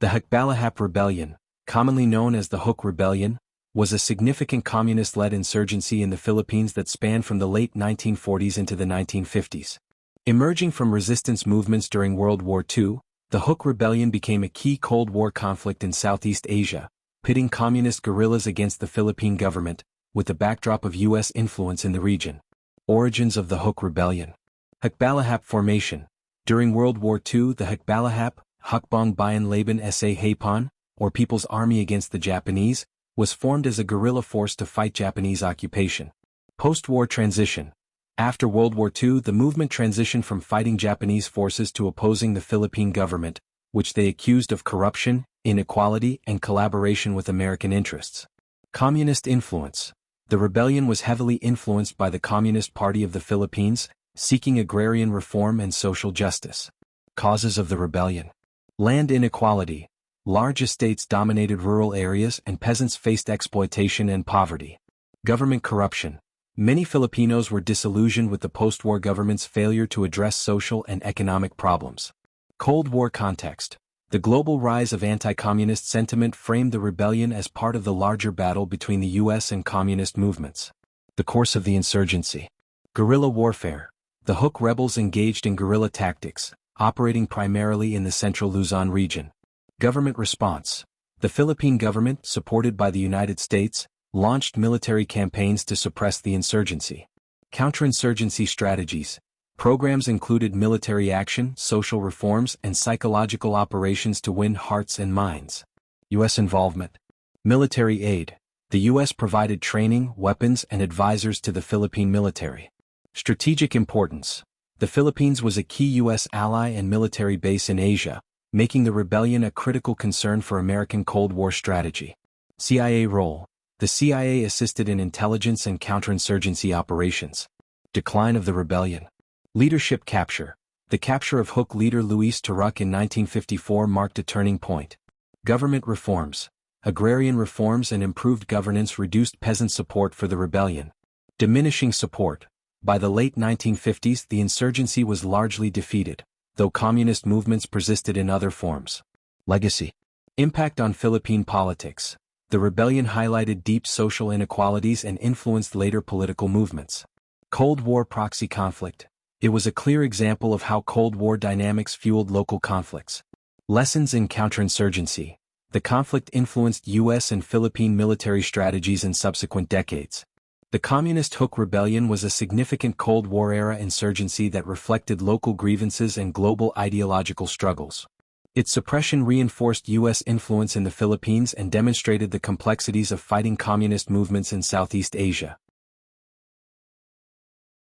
The Hukbalahap Rebellion, commonly known as the Huk Rebellion, was a significant communist-led insurgency in the Philippines that spanned from the late 1940s into the 1950s. Emerging from resistance movements during World War II, the Huk Rebellion became a key Cold War conflict in Southeast Asia, pitting communist guerrillas against the Philippine government, with the backdrop of U.S. influence in the region. Origins of the Huk Rebellion. Hukbalahap formation. During World War II, the Hukbalahap, Hukbong Bayan Laban Sa Hapon, or People's Army Against the Japanese, was formed as a guerrilla force to fight Japanese occupation. Post-war transition. After World War II, the movement transitioned from fighting Japanese forces to opposing the Philippine government, which they accused of corruption, inequality, and collaboration with American interests. Communist influence. The rebellion was heavily influenced by the Communist Party of the Philippines, seeking agrarian reform and social justice. Causes of the rebellion. Land inequality. Large estates dominated rural areas and peasants faced exploitation and poverty. Government corruption. Many Filipinos were disillusioned with the post-war government's failure to address social and economic problems. Cold War context. The global rise of anti-communist sentiment framed the rebellion as part of the larger battle between the U.S. and communist movements. The course of the insurgency. Guerrilla warfare. The Huk rebels engaged in guerrilla tactics, operating primarily in the central Luzon region. Government response. The Philippine government, supported by the United States, launched military campaigns to suppress the insurgency. Counterinsurgency strategies. Programs included military action, social reforms, and psychological operations to win hearts and minds. U.S. involvement. Military aid. The U.S. provided training, weapons, and advisors to the Philippine military. Strategic importance. The Philippines was a key U.S. ally and military base in Asia, making the rebellion a critical concern for American Cold War strategy. CIA role. The CIA assisted in intelligence and counterinsurgency operations. Decline of the rebellion. Leadership capture. The capture of Huk leader Luis Turok in 1954 marked a turning point. Government reforms. Agrarian reforms and improved governance reduced peasant support for the rebellion. Diminishing support. By the late 1950s, the insurgency was largely defeated, though communist movements persisted in other forms. Legacy. Impact on Philippine politics. The rebellion highlighted deep social inequalities and influenced later political movements. Cold War proxy conflict. It was a clear example of how Cold War dynamics fueled local conflicts. Lessons in counterinsurgency. The conflict influenced U.S. and Philippine military strategies in subsequent decades. The Communist Huk Rebellion was a significant Cold War-era insurgency that reflected local grievances and global ideological struggles. Its suppression reinforced U.S. influence in the Philippines and demonstrated the complexities of fighting communist movements in Southeast Asia.